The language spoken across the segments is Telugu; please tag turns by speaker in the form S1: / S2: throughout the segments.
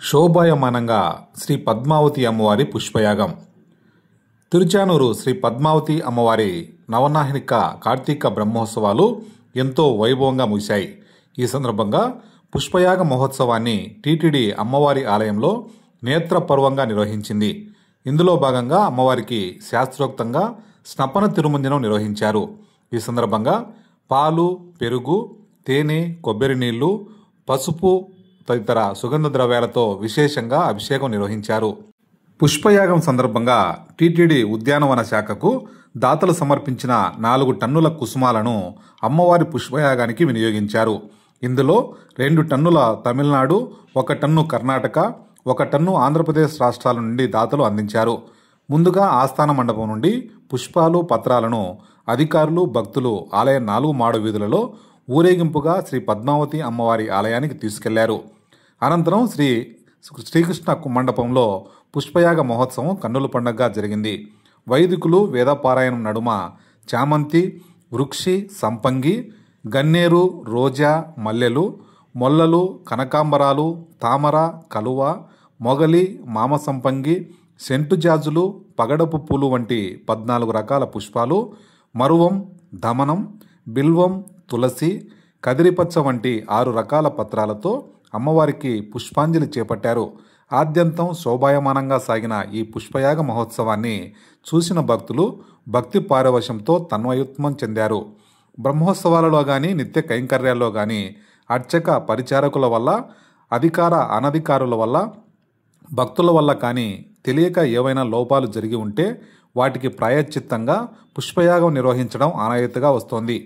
S1: శోభాయమానంగా శ్రీ పద్మావతి అమ్మవారి పుష్పయాగం. తిరుచానూరు శ్రీ పద్మావతి అమ్మవారి నవనాహిక కార్తీక బ్రహ్మోత్సవాలు ఎంతో వైభవంగా ముగిశాయి. ఈ సందర్భంగా పుష్పయాగ మహోత్సవాన్ని టీటీడీ అమ్మవారి ఆలయంలో నేత్రపర్వంగా నిర్వహించింది. ఇందులో భాగంగా అమ్మవారికి శాస్త్రోక్తంగా స్నపన తిరుమంజనం నిర్వహించారు. ఈ సందర్భంగా పాలు, పెరుగు, తేనె, కొబ్బరి నీళ్లు, పసుపు తదితర సుగంధ ద్రవ్యాలతో విశేషంగా అభిషేకం నిర్వహించారు. పుష్పయాగం సందర్భంగా టీటీడీ ఉద్యానవన శాఖకు దాతలు సమర్పించిన 4 టన్నుల కుసుమాలను అమ్మవారి పుష్పయాగానికి వినియోగించారు. ఇందులో 2 టన్నుల తమిళనాడు, 1 టన్ను కర్ణాటక, 1 టన్ను ఆంధ్రప్రదేశ్ రాష్ట్రాల నుండి దాతలు అందించారు. ముందుగా ఆస్థాన మండపం నుండి పుష్పాలు, పత్రాలను అధికారులు, భక్తులు ఆలయ 4 మాడు వీధులలో ఊరేగింపుగా శ్రీ పద్మావతి అమ్మవారి ఆలయానికి తీసుకెళ్లారు. అనంతరం శ్రీకృష్ణ మండపంలో పుష్పయాగ మహోత్సవం కన్నుల పండుగగా జరిగింది. వైదికులు వేదపారాయణం నడుమ చామంతి, వృక్షి, సంపంగి, గన్నేరు, రోజా, మల్లెలు, మొల్లలు, కనకాంబరాలు, తామర, కలువ, మొగలి, మామ సంపంగి, సెంటుజాజులు, పగడపు పూలు వంటి 14 రకాల పుష్పాలు, మరువం, దమనం, బిల్వం, తులసి, కదిరిపచ్చ వంటి 6 రకాల పత్రాలతో అమ్మవారికి పుష్పాంజలి చేపట్టారు. ఆద్యంతం శోభాయమానంగా సాగిన ఈ పుష్పయాగ మహోత్సవాన్ని చూసిన భక్తులు భక్తి పారవశంతో తన్మయోత్మం చెందారు. బ్రహ్మోత్సవాలలో గాని, నిత్య కైంకర్యాల్లో గాని అర్చక పరిచారకుల వల్ల, అధికార అనధికారుల వల్ల, భక్తుల వల్ల కానీ తెలియక ఏవైనా లోపాలు జరిగి ఉంటే వాటికి ప్రాయశ్చిత్తంగా పుష్పయాగం నిర్వహించడం ఆనవాయితీగా వస్తోంది.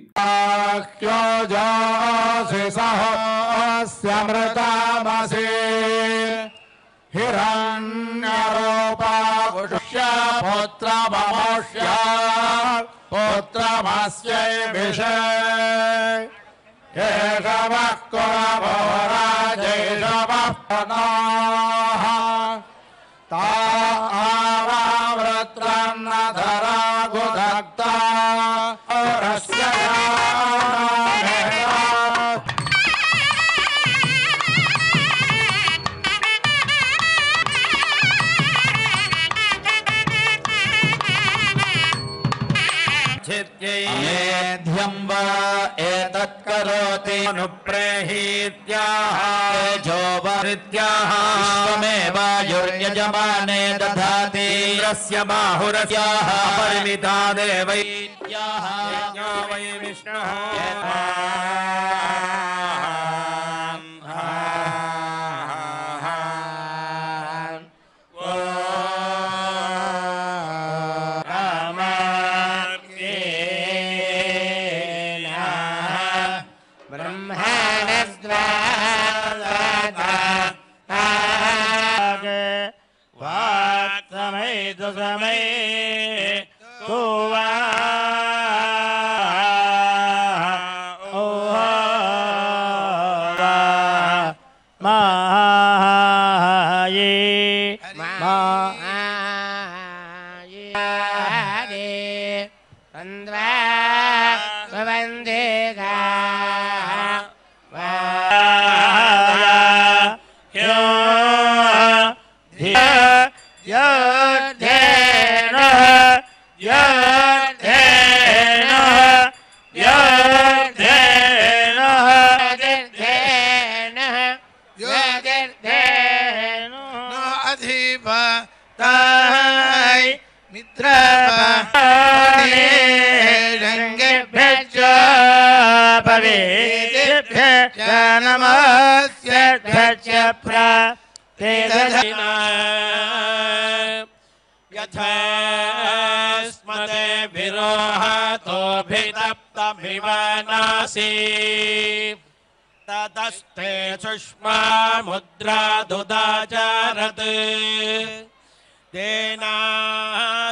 S2: एतत्करोति अनुप्रेहीत्याः जोवरित्याः विश्वमेवायुर्यजमाने दधाति रस्य बाहुरस्याः परिमिता देवैत्याः यज्ञो वै विष्णुः यथास्मते विरोहतोऽभितप्तभिमानासि ततस्ते सुष्मा मुद्रा दुदाचारत् तेना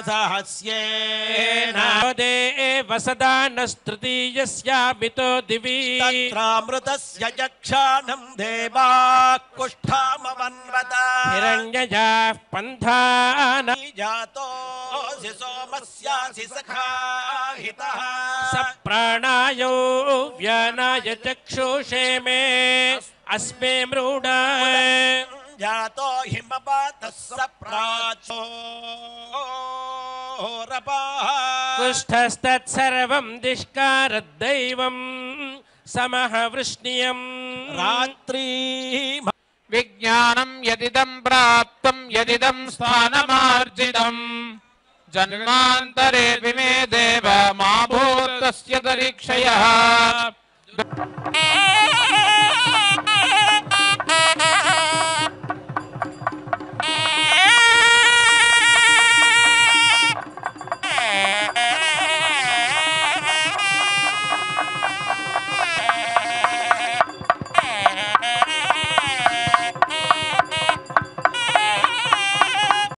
S2: सहस्येन देव सदा नस्तृतीयस्यामितो दिवि तत्रामृतस्य यक्षाणं देवाः कुष्ठामवन्वत हिरण्यजाः पन्थान जातो सोमस्यासि सखा हितः सप्राणायो व्यानाय चक्षुषे मे अस्मे मृड సంజాతో హిమపాతః సప్రాచో కుష్ఠస్తత్సర్వం దిష్కారద్దైవం సమః వృష్ణియం రాత్రీ
S3: విజ్ఞానం యదిదం ప్రాప్తం యదిదం స్థానమార్జితం జన్మాంతరే విమే దేవ మా భూతస్య దరీక్షయః